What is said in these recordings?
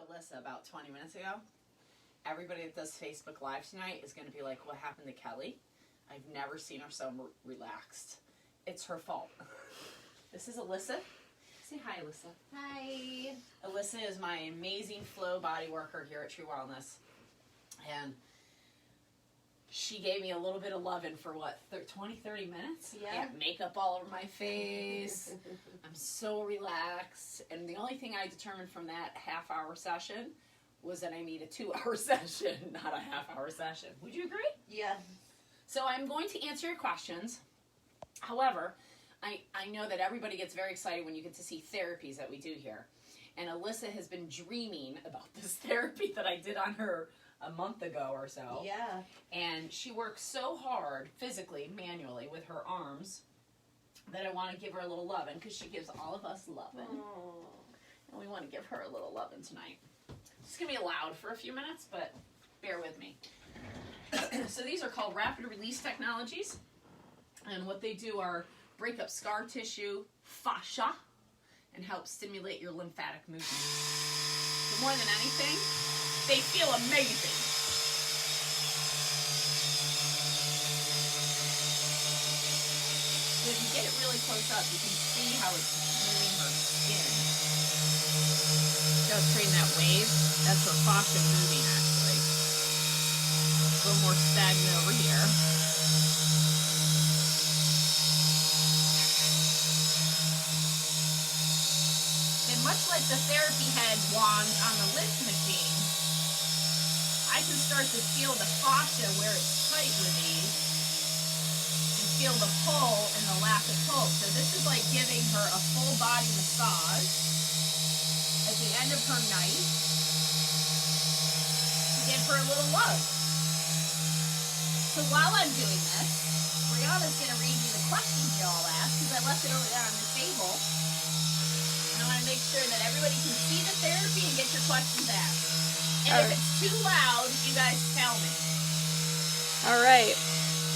Alyssa about 20 minutes ago. Everybody that does Facebook Live tonight is going to be like, what happened to Kelly? I've never seen her so relaxed. It's her fault. This is Alyssa. Say hi, Alyssa. Hi. Alyssa is my amazing flow body worker here at True Wellness. And she gave me a little bit of loving for what, 20, 30 minutes? Yeah. I had makeup all over my face. I'm so relaxed. And the only thing I determined from that half-hour session was that I need a 2-hour session, not a half-hour session. Would you agree? Yeah. So I'm going to answer your questions. However, I know that everybody gets very excited when you get to see therapies that we do here. And Alyssa has been dreaming about this therapy that I did on her a month ago or so. Yeah. And she works so hard, physically, manually, with her arms, that I want to give her a little loving, because she gives all of us loving. And we want to give her a little loving tonight. It's going to be loud for a few minutes, but bear with me. So these are called rapid release technologies. And what they do are break up scar tissue, fascia, and help stimulate your lymphatic movement. But more than anything, they feel amazing. So if you get it really close up, you can see how it's moving her skin. See how it's creating that wave? That's her fascia moving, actually. A little more stagnant over here. And much like the therapy head wand on the lift machine, I can start to feel the fascia where it's tight with these and feel the pull and the lack of pull. So this is like giving her a full body massage at the end of her night to give her a little love. So while I'm doing this, Brianna's going to read you the questions you all asked, because I left it over there on the table. And I want to make sure that everybody can see the therapy and get your questions asked. And if it's too loud, you guys tell me. All right.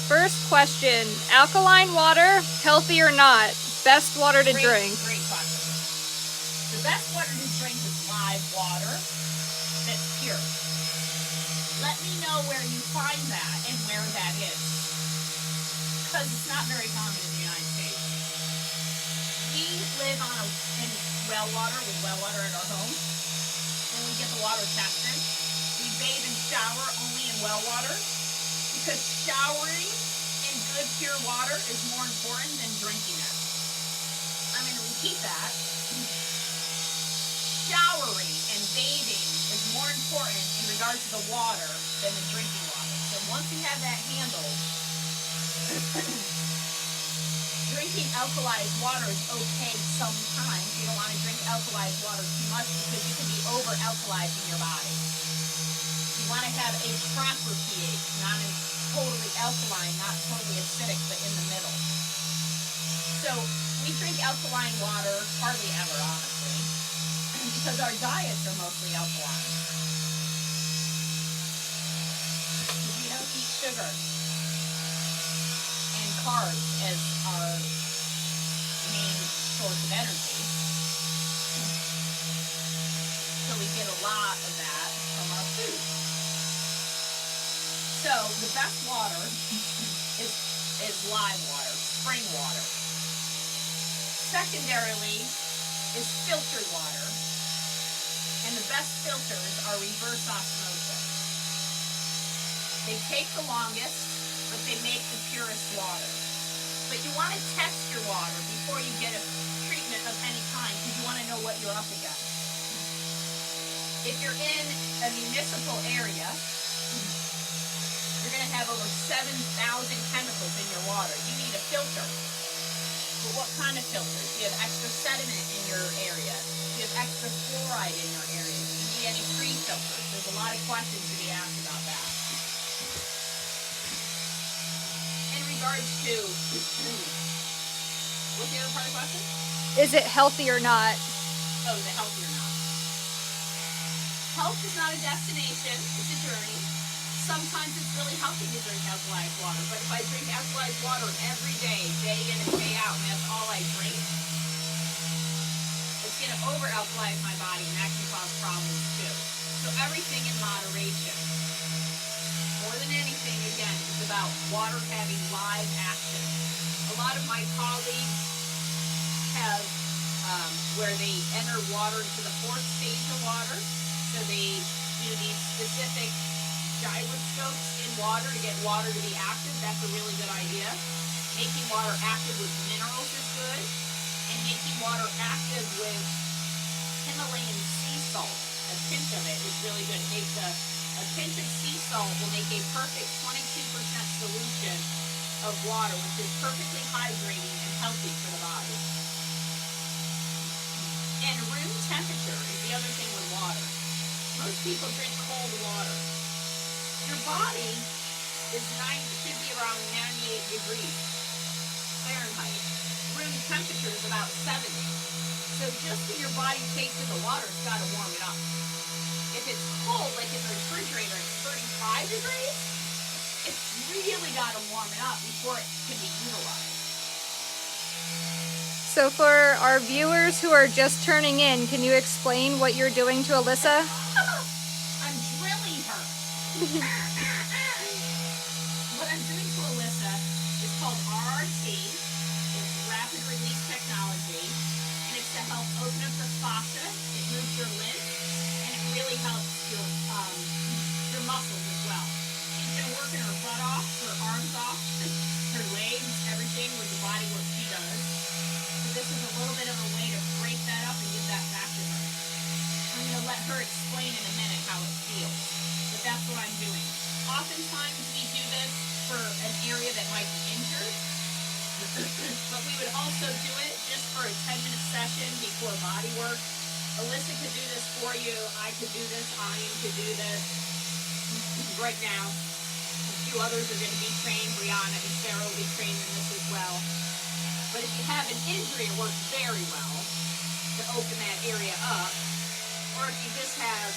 First question, alkaline water, healthy or not? Best water to drink? Great question. The best water to drink is live water that's pure. Let me know where you find that and where that is, because it's not very common in the United States. We live in well water, with well water at our home, and we get the water tested. We bathe and shower only in well water, because showering in good pure water is more important than drinking it. I'm going to repeat that. Showering and bathing is more important in regards to the water than the drinking water. So once you have that handled, drinking alkalized water is okay sometimes. You don't want to drink alkalized water too much, because you can be over-alkalizing your body. You want to have a proper pH, not a totally alkaline, not totally acidic, but in the middle. So we drink alkaline water hardly ever, honestly, because our diets are mostly alkaline. We don't eat sugar and carbs as our main source of energy. So we get a lot of that from our food. So the best water is live water, spring water. Secondarily is filtered water. And the best filters are reverse osmosis. They take the longest, but they make the purest water. But you want to test your water before you get a treatment of any kind, because you want to know what you're up against. If you're in a municipal area, you're going to have over 7,000 chemicals in your water. You need a filter. But what kind of filters? Do you have extra sediment in your area? Do you have extra fluoride in your area? Do you need any free filters? There's a lot of questions to be asked about that. In regards to, what's the other part of the question? Is it healthy or not? Oh, is it healthy or not? Health is not a destination, it's a journey. Sometimes it's really healthy to drink alkalized water, but if I drink alkalized water every day, day in and day out, and that's all I drink, it's going to over-alkalize my body, and that can cause problems too. everything in moderation. More than anything, again, it's about water having live action. A lot of my colleagues have where they enter water into the fourth stage of water. So they do these specific gyroscopes in water to get water to be active. That's a really good idea. Making water active with minerals is good. And making water active with Himalayan sea salt, a pinch of it is really good. It makes a pinch of sea salt will make a perfect 22% solution of water, which is perfectly hydrating and healthy for the body. And room temperature is the other thing with water. Most people drink cold water. Your body should be around 98 degrees Fahrenheit. Room temperature is about 70. So just when your body takes in the water, it's got to warm it up. If it's cold, like in the refrigerator, it's 35 degrees, it's really got to warm it up before it can be utilized. So for our viewers who are just turning in, can you explain what you're doing to Alyssa? I'm drilling her. What I'm doing to Alyssa is called RRT. It's rapid release technology, and it's to help open up the fascia. It moves your lymph, and it really helps your muscles as well. She's been working her butt off, her arms off, her legs, everything with the bodywork she does. So this is a little bit of a way to break that up and give that back to her. I'm going to let her explain in a minute how it feels, but that's what I'm doing. Oftentimes we do this for an area that might be injured, but we would also do it just for a 10-minute session before body work. Alyssa could do this for you. I could do this. Ian could do this. Right now, a few others are going to be trained. Brianna and Sarah will be trained in this as well. But if you have an injury, it works very well to open that area up. Or if you just have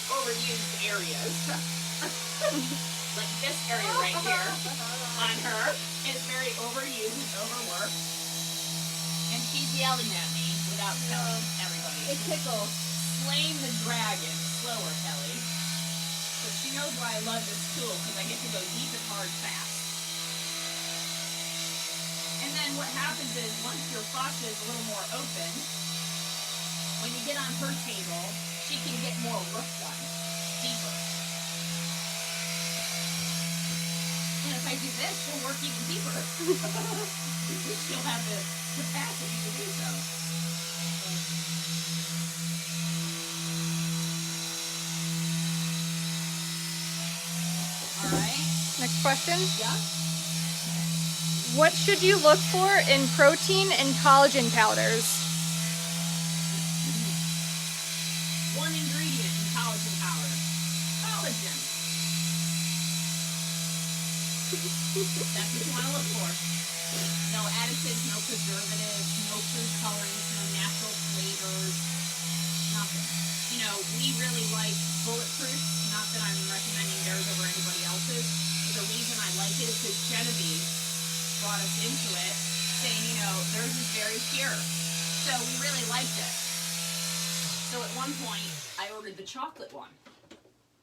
overused areas, like this area right here on her is very overused and overworked. And she's yelling at me without telling everybody. It tickles. Slaying the dragon. Slower, Kelly. So she knows why I love this tool, because I get to go deep and hard fast. And then what happens is, once your fascia is a little more open, when you get on her table, she can get more work done, deeper. And if I do this, she'll work even deeper. She'll have the capacity to do so. All right. Next question. Yeah. What should you look for in protein and collagen powders? One ingredient in collagen powder. Collagen. That's what you want to look for. No additives, no preservatives, no food colorings, no natural flavors, nothing. You know, we really like Bulletproof. Not that I'm recommending theirs over anybody else's. But the reason I like it is because Genevieve brought us into it, saying, you know, theirs is very pure. So we really liked it. So at one point, I ordered the chocolate one.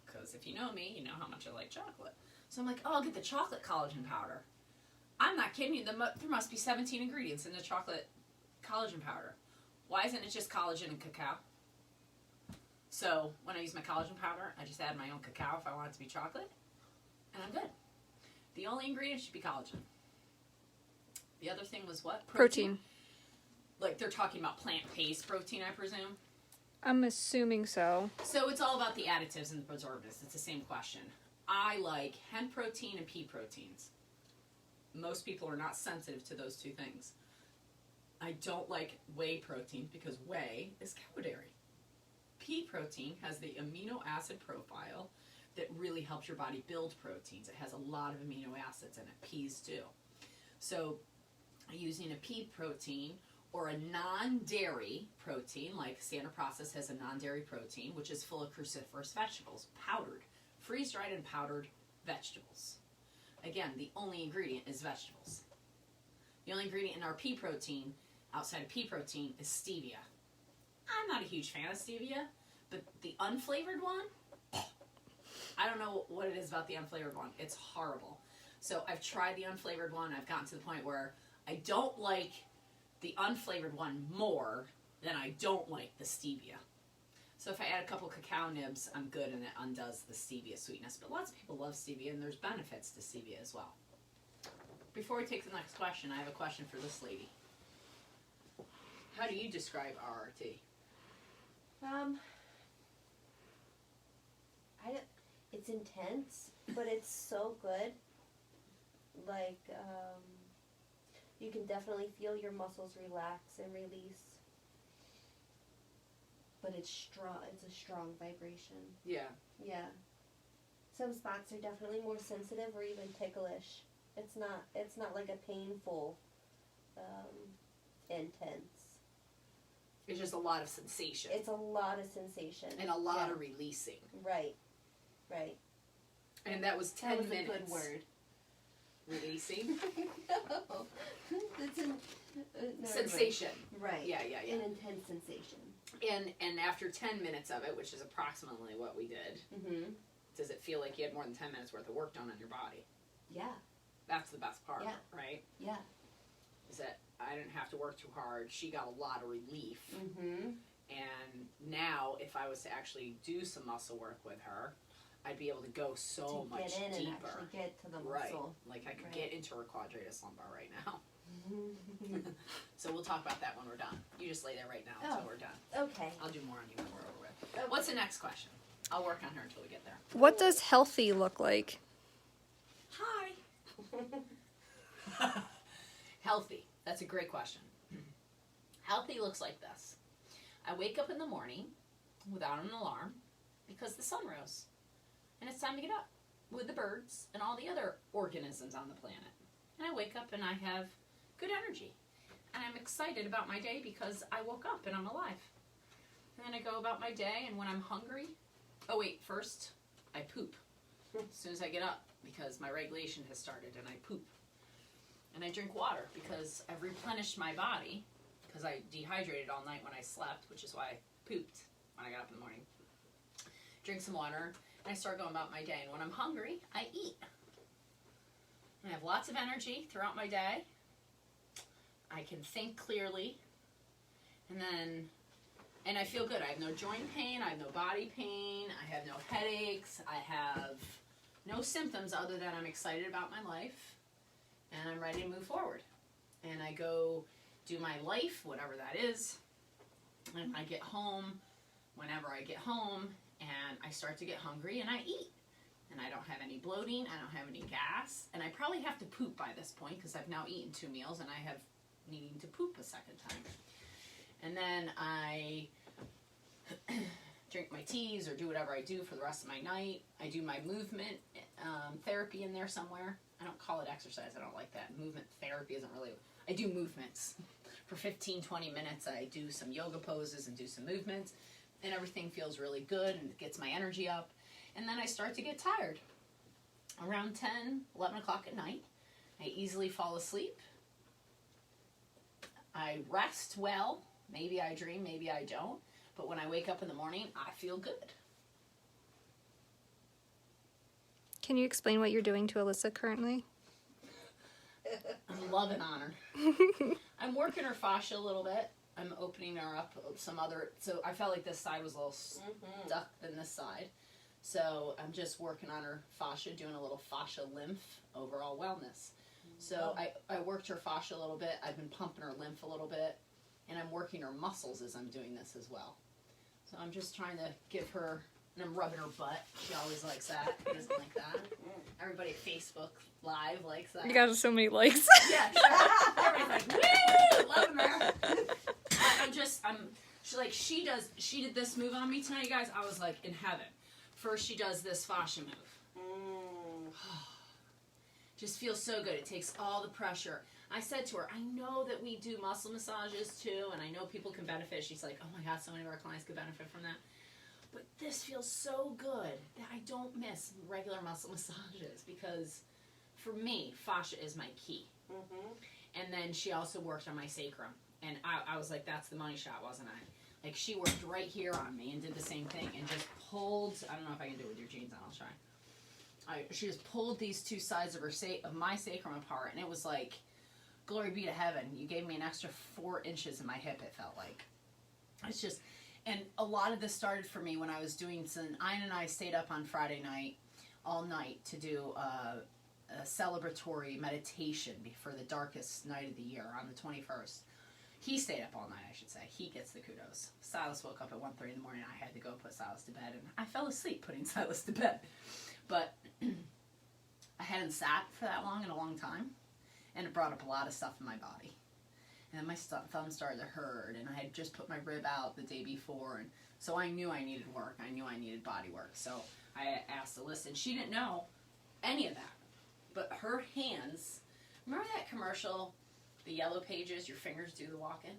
Because if you know me, you know how much I like chocolate. So I'm like, oh, I'll get the chocolate collagen powder. I'm not kidding you. There must be 17 ingredients in the chocolate collagen powder. Why isn't it just collagen and cacao? So when I use my collagen powder, I just add my own cacao if I want it to be chocolate. And I'm good. The only ingredient should be collagen. The other thing was what? Protein. Like they're talking about plant-based protein, I presume? I'm assuming so. So it's all about the additives and the preservatives. It's the same question. I like hemp protein and pea proteins. Most people are not sensitive to those two things. I don't like whey protein because whey is cow dairy. Pea protein has the amino acid profile that really helps your body build proteins. It has a lot of amino acids in it. Peas do. So using a pea protein or a non-dairy protein, like Standard Process has a non-dairy protein, which is full of cruciferous vegetables, powdered, freeze-dried and powdered vegetables. Again, the only ingredient is vegetables. The only ingredient in our pea protein, outside of pea protein, is stevia. I'm not a huge fan of stevia, But the unflavored one, I don't know what it is about the unflavored one. It's horrible. So I've tried the unflavored one. I've gotten to the point where I don't like the unflavored one more than I don't like the stevia. So if I add a couple cacao nibs, I'm good, and it undoes the stevia sweetness. But lots of people love stevia, and there's benefits to stevia as well. Before we take the next question, I have a question for this lady. How do you describe RRT? It's intense, but it's so good. Like, you can definitely feel your muscles relax and release. But it's strong. It's a strong vibration. Yeah. Yeah. Some spots are definitely more sensitive or even ticklish. It's not like a painful, intense. It's just a lot of sensation. It's a lot of sensation. And a lot of releasing. Right. Right. And that was 10 minutes. That was a good word. Releasing? No. It's an... Sensation. Right. Yeah. An intense sensation. And after 10 minutes of it, which is approximately what we did, does it feel like you had more than 10 minutes worth of work done on your body? Yeah. That's the best part, right? Yeah. Is that I didn't have to work too hard. She got a lot of relief. And now, if I was to actually do some muscle work with her, I'd be able to go so much get in deeper. And actually get to the muscle. Right. Like I could get into her quadratus lumbar right now. So we'll talk about that when we're done. You just lay there right now until we're done. Okay. I'll do more on you when we're over with. Okay. What's the next question? I'll work on her until we get there. What does healthy look like? Hi. Healthy. That's a great question. Healthy looks like this. I wake up in the morning without an alarm because the sun rose. And it's time to get up with the birds and all the other organisms on the planet. And I wake up and I have good energy. And I'm excited about my day because I woke up and I'm alive. And then I go about my day, and when I'm hungry, first I poop as soon as I get up because my regulation has started, and I poop. And I drink water because I've replenished my body because I dehydrated all night when I slept, which is why I pooped when I got up in the morning. Drink some water, and I start going about my day. And when I'm hungry, I eat. And I have lots of energy throughout my day. I can think clearly. And I feel good. I have no joint pain. I have no body pain. I have no headaches. I have no symptoms other than I'm excited about my life. And I'm ready to move forward. And I go do my life, whatever that is. And I get home whenever I get home. And I start to get hungry and I eat. And I don't have any bloating. I don't have any gas. And I probably have to poop by this point because I've now eaten 2 meals and I have needing to poop a second time. And then I drink my teas or do whatever I do for the rest of my night. I do my movement therapy in there somewhere. I don't call it exercise. I don't like that. Movement therapy isn't really... I do movements. For 15, 20 minutes, I do some yoga poses and do some movements. And everything feels really good and it gets my energy up. And then I start to get tired. Around 10, 11 o'clock at night, I easily fall asleep. I rest well. Maybe I dream, maybe I don't. But when I wake up in the morning, I feel good. Can you explain what you're doing to Alyssa currently? Love and honor. I'm working her fascia a little bit. I'm opening her up some other... So I felt like this side was a little stuck than this side. So I'm just working on her fascia, doing a little fascia lymph, overall wellness. So I worked her fascia a little bit. I've been pumping her lymph a little bit. And I'm working her muscles as I'm doing this as well. So I'm just trying to give her... And I'm rubbing her butt. She always likes that. She doesn't like that. Everybody at Facebook Live likes that. You got so many likes. Yeah, sure. Everybody's like, woo! Loving her. She did this move on me tonight, you guys. I was like in heaven. First, she does this fascia move. Just feels so good. It takes all the pressure. I said to her, I know that we do muscle massages too, and I know people can benefit. She's like, oh my God, so many of our clients could benefit from that. But this feels so good that I don't miss regular muscle massages because for me, fascia is my key. And then she also worked on my sacrum. And I was like, that's the money shot, wasn't I? Like, she worked right here on me and did the same thing and just pulled, I don't know if I can do it with your jeans on, I'll try. She just pulled these two sides of my sacrum apart, and it was like, glory be to heaven. You gave me an extra 4 inches in my hip, it felt like. It's just, and a lot of this started for me when I was doing some, Ian and I stayed up on Friday night, all night, to do a celebratory meditation for the darkest night of the year on the 21st. He stayed up all night, I should say. He gets the kudos. Silas woke up at 1:30 in the morning. I had to go put Silas to bed, and I fell asleep putting Silas to bed. But I hadn't sat for that long in a long time, and it brought up a lot of stuff in my body. And then my thumb started to hurt, and I had just put my rib out the day before, and so I knew I needed work. I knew I needed body work. So I asked Alyssa, and she didn't know any of that. But her hands, remember that commercial, the Yellow Pages, your fingers do the walking?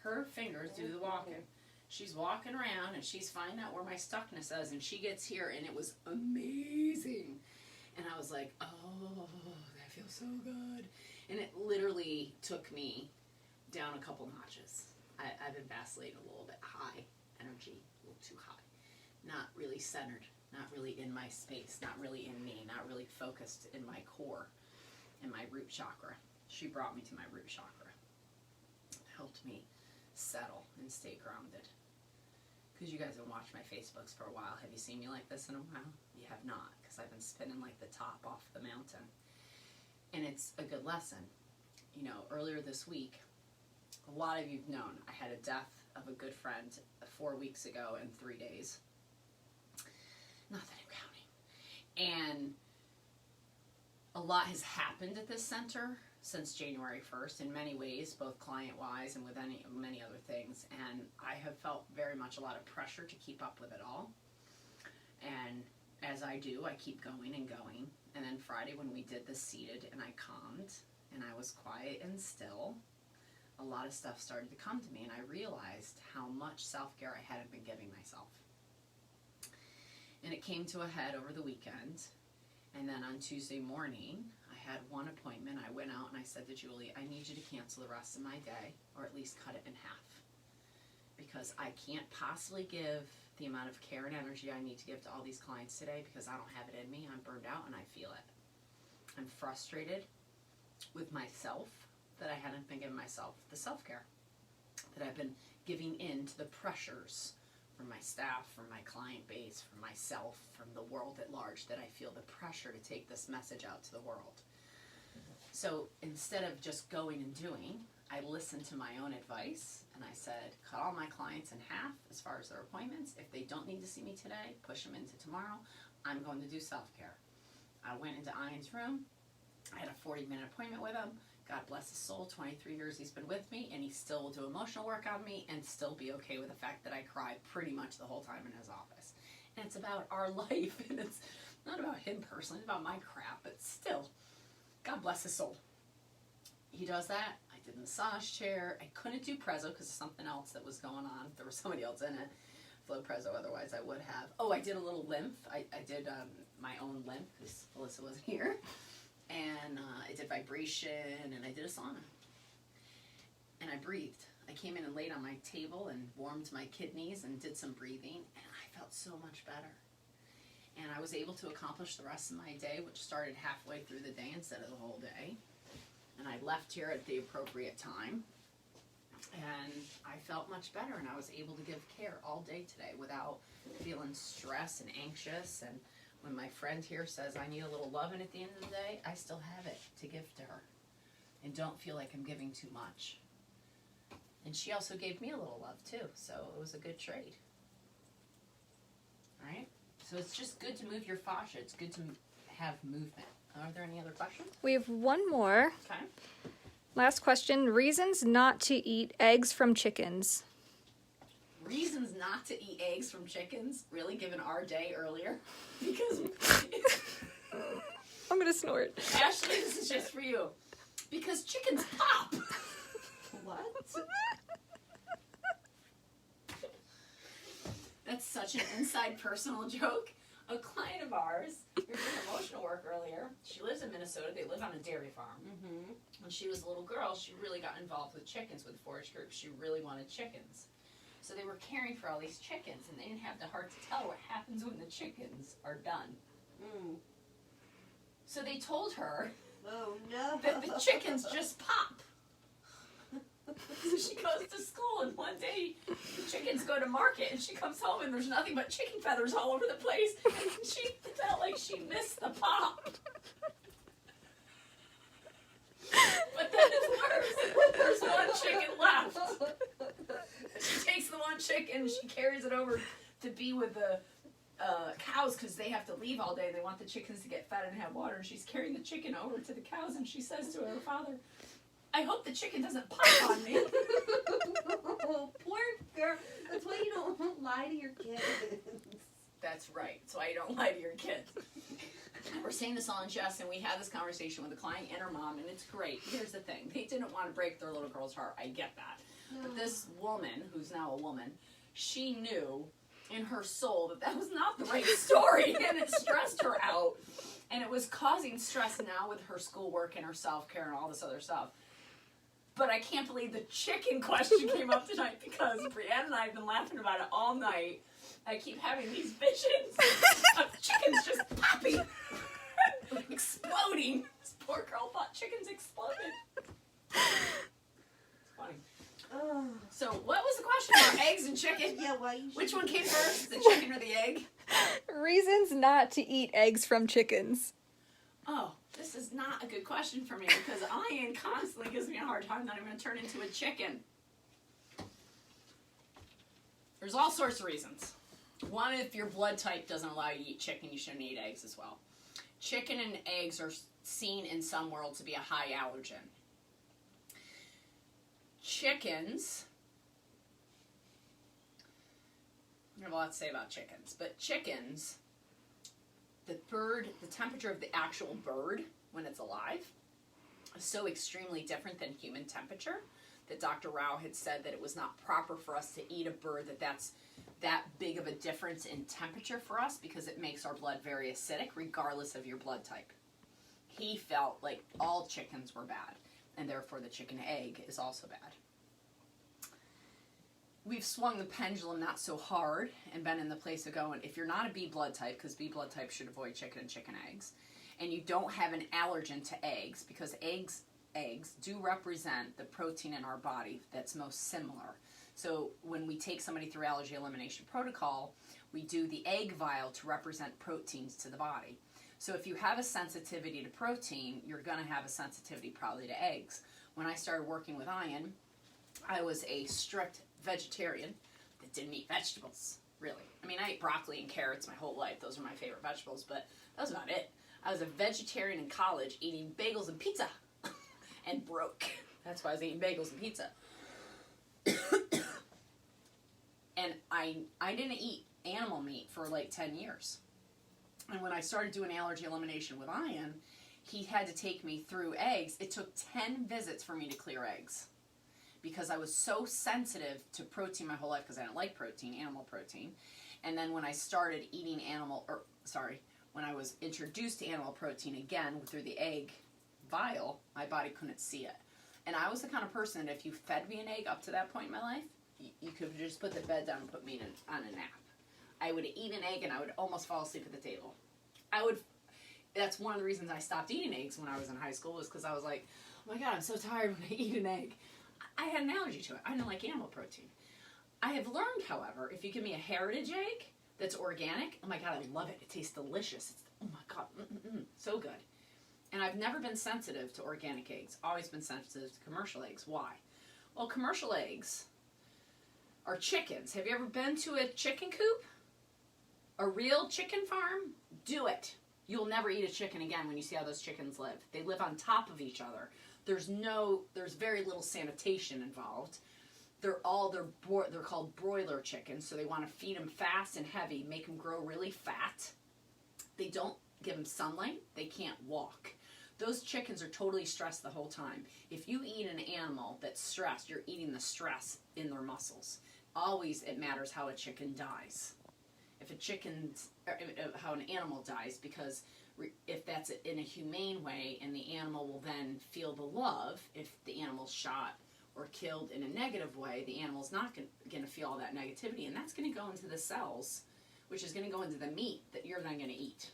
Her fingers do the walking. She's walking around, and she's finding out where my stuckness is, and she gets here, and it was amazing. And I was like, oh, that feels so good. And it literally took me down a couple notches. I've been vacillating a little bit high energy, a little too high. Not really centered, not really in my space, not really in me, not really focused in my core, in my root chakra. She brought me to my root chakra. Helped me settle and stay grounded. Because you guys have watched my Facebooks for a while. Have you seen me like this in a while? You have not, because I've been spinning like the top off the mountain. And it's a good lesson. You know, earlier this week, a lot of you've known, I had a death of a good friend 4 weeks ago in 3 days. Not that I'm counting. And a lot has happened at this center since January 1st in many ways, both client-wise and with many other things. And I have felt very much a lot of pressure to keep up with it all. And as I do, I keep going and going. And then Friday when we did the seated and I calmed and I was quiet and still, a lot of stuff started to come to me, and I realized how much self-care I hadn't been giving myself. And it came to a head over the weekend. And then on Tuesday morning, I had one appointment. I went out and I said to Julie, I need you to cancel the rest of my day, or at least cut it in half. Because I can't possibly give the amount of care and energy I need to give to all these clients today because I don't have it in me. I'm burned out and I feel it. I'm frustrated with myself that I hadn't been giving myself the self-care, that I've been giving in to the pressures from my staff, from my client base, from myself, from the world at large, that I feel the pressure to take this message out to the world. So instead of just going and doing, I listened to my own advice and I said, cut all my clients in half as far as their appointments. If they don't need to see me today, push them into tomorrow. I'm going to do self-care. I went into Ian's room. I had a 40-minute appointment with him. God bless his soul, 23 years he's been with me, and he still will do emotional work on me and still be okay with the fact that I cried pretty much the whole time in his office. And it's about our life, and it's not about him personally, it's about my crap, but still, God bless his soul. He does that. I did the massage chair. I couldn't do Prezzo because of something else that was going on. There was somebody else in it. Flow Prezzo, otherwise I would have. Oh, I did a little lymph. I did my own lymph because Alyssa wasn't here. And I did vibration, and I did a sauna. And I breathed. I came in and laid on my table and warmed my kidneys and did some breathing, and I felt so much better. And I was able to accomplish the rest of my day, which started halfway through the day instead of the whole day. And I left here at the appropriate time, and I felt much better, and I was able to give care all day today without feeling stressed and anxious. And when my friend here says I need a little loving at the end of the day, I still have it to give to her and don't feel like I'm giving too much. And she also gave me a little love too, so it was a good trade. All right? So it's just good to move your fascia. It's good to have movement. Are there any other questions? We have one more. Okay. Last question. Reasons not to eat eggs from chickens. Reasons not to eat eggs from chickens, really, given our day earlier, because I'm gonna snort. Ashley, this is just for you, because chickens pop. What? That's such an inside personal joke. A client of ours, we were doing emotional work earlier. She lives in Minnesota. They live on a dairy farm. Mm-hmm. When she was a little girl, she really got involved with chickens with forage groups. She really wanted chickens. So they were caring for all these chickens, and they didn't have the heart to tell what happens when the chickens are done. Mm. So they told her Oh no. that the chickens just pop. So she goes to school, and one day the chickens go to market, and she comes home, and there's nothing but chicken feathers all over the place. And she felt like she missed the pop. But then it's worse. There's one chicken left. She takes the one chicken, and she carries it over to be with the cows, because they have to leave all day. They want the chickens to get fed and have water. And she's carrying the chicken over to the cows, and she says to her father, I hope the chicken doesn't pop on me. Oh, poor girl. That's why you don't lie to your kids. That's right. So I don't lie to your kids. We're saying this all in jest, and we had this conversation with the client and her mom, and it's great. Here's the thing. They didn't want to break their little girl's heart. I get that. No. But this woman, who's now a woman, she knew in her soul that that was not the right story, and it stressed her out. And it was causing stress now with her schoolwork and her self-care and all this other stuff. But I can't believe the chicken question came up tonight, because Brianna and I have been laughing about it all night. I keep having these visions of chickens just popping, exploding. This poor girl thought chickens exploded. It's funny. Oh. So what was the question about eggs and chicken? Yeah, why you Which one came first, the chicken or the egg? Reasons not to eat eggs from chickens. Oh, this is not a good question for me, because Ian constantly gives me a hard time that I'm going to turn into a chicken. There's all sorts of reasons. One, if your blood type doesn't allow you to eat chicken, you shouldn't eat eggs as well. Chicken and eggs are seen in some worlds to be a high allergen. Chickens, I have a lot to say about chickens, but chickens, the temperature of the actual bird when it's alive is so extremely different than human temperature that Dr. Rao had said that it was not proper for us to eat a bird that's that big of a difference in temperature for us, because it makes our blood very acidic regardless of your blood type. He felt like all chickens were bad, and therefore the chicken egg is also bad. We've swung the pendulum not so hard and been in the place of going, if you're not a B blood type, because B blood type should avoid chicken and chicken eggs, and you don't have an allergen to eggs, because eggs do represent the protein in our body that's most similar. So when we take somebody through allergy elimination protocol, we do the egg vial to represent proteins to the body. So if you have a sensitivity to protein, you're going to have a sensitivity probably to eggs. When I started working with Ian, I was a strict vegetarian that didn't eat vegetables, really. I mean, I ate broccoli and carrots my whole life. Those are my favorite vegetables, but that was about it. I was a vegetarian in college eating bagels and pizza and broke. That's why I was eating bagels and pizza. And I didn't eat animal meat for like 10 years. And when I started doing allergy elimination with Ian, he had to take me through eggs. It took 10 visits for me to clear eggs, because I was so sensitive to protein my whole life, because I didn't like protein, animal protein. And then when I started eating when I was introduced to animal protein again through the egg vial, my body couldn't see it. And I was the kind of person that if you fed me an egg up to that point in my life, you could just put the bed down and put me on a nap. I would eat an egg and I would almost fall asleep at the table. That's one of the reasons I stopped eating eggs when I was in high school, was because I was like, oh my God, I'm so tired when I eat an egg. I had an allergy to it. I didn't like animal protein. I have learned, however, if you give me a heritage egg that's organic, oh my God, I love it. It tastes delicious. It's, oh my God, so good. And I've never been sensitive to organic eggs. Always been sensitive to commercial eggs. Why? Well, commercial eggs are chickens. Have you ever been to a chicken coop? A real chicken farm? Do it. You'll never eat a chicken again when you see how those chickens live. They live on top of each other. There's very little sanitation involved. They're called broiler chickens, so they want to feed them fast and heavy, make them grow really fat. They don't give them sunlight. They can't walk. Those chickens are totally stressed the whole time. If you eat an animal that's stressed, you're eating the stress in their muscles. Always it matters how a chicken dies. How an animal dies, because if that's in a humane way, and the animal will then feel the love if the animal's shot or killed in a negative way, the animal's not going to feel all that negativity, and that's going to go into the cells, which is going to go into the meat that you're then going to eat.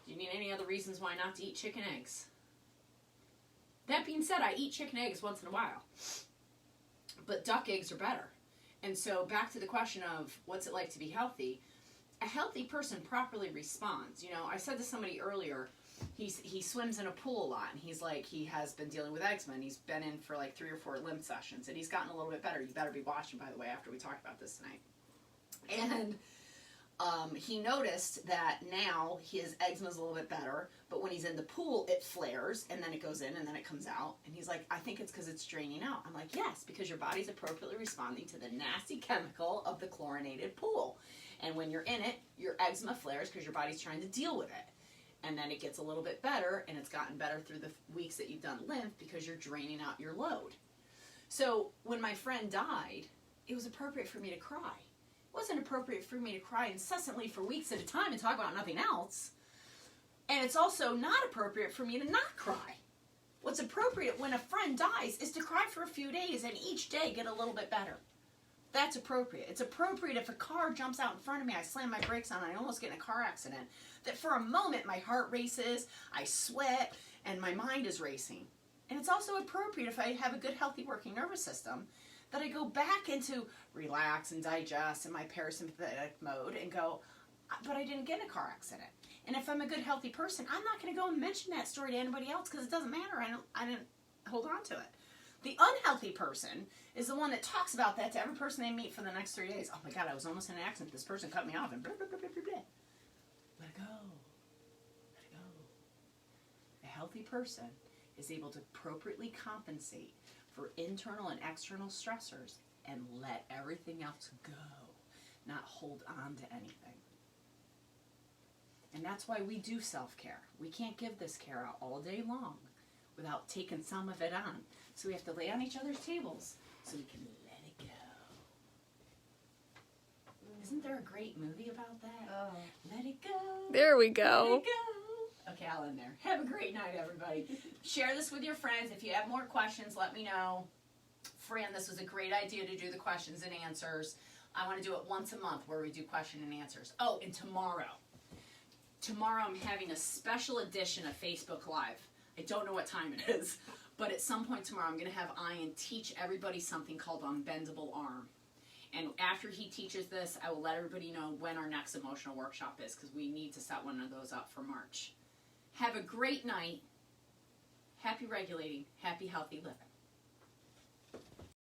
Do you need any other reasons why not to eat chicken eggs? That being said, I eat chicken eggs once in a while, but duck eggs are better. And so back to the question of what's it like to be healthy, a healthy person properly responds. You know, I said to somebody earlier, he swims in a pool a lot, and he's like, he has been dealing with eczema, and he's been in for like 3 or 4 lymph sessions, and he's gotten a little bit better. You better be watching, by the way, after we talk about this tonight. And he noticed that now his eczema is a little bit better, but when he's in the pool, it flares, and then it goes in, and then it comes out. And he's like, I think it's because it's draining out. I'm like, yes, because your body's appropriately responding to the nasty chemical of the chlorinated pool. And when you're in it, your eczema flares because your body's trying to deal with it. And then it gets a little bit better, and it's gotten better through the weeks that you've done lymph because you're draining out your load. So when my friend died, it was appropriate for me to cry. It wasn't appropriate for me to cry incessantly for weeks at a time and talk about nothing else. And it's also not appropriate for me to not cry. What's appropriate when a friend dies is to cry for a few days and each day get a little bit better. That's appropriate. It's appropriate if a car jumps out in front of me, I slam my brakes on, and I almost get in a car accident, that for a moment my heart races, I sweat, and my mind is racing. And it's also appropriate if I have a good, healthy working nervous system, that I go back into relax and digest in my parasympathetic mode and go, but I didn't get in a car accident. And if I'm a good, healthy person, I'm not going to go and mention that story to anybody else because it doesn't matter. I didn't hold on to it. The unhealthy person is the one that talks about that to every person they meet for the next 3 days. Oh my God, I was almost in an accident. This person cut me off and blah, blah, blah, blah, blah, blah. Let it go. Let it go. A healthy person is able to appropriately compensate for internal and external stressors and let everything else go, not hold on to anything. And that's why we do self-care. We can't give this care out all day long without taking some of it on. So we have to lay on each other's tables so we can let it go. Isn't there a great movie about that? Oh. Let it go. There we Let go. it go. Okay, I'll end there. Have a great night, everybody. Share this with your friends. If you have more questions, let me know. Fran, this was a great idea to do the questions and answers. I want to do it once a month where we do question and answers. Oh, and tomorrow I'm having a special edition of Facebook Live. I don't know what time it is, but at some point tomorrow I'm going to have Ian teach everybody something called unbendable arm. And after he teaches this, I will let everybody know when our next emotional workshop is because we need to set one of those up for March. Have a great night. Happy regulating. Happy healthy living.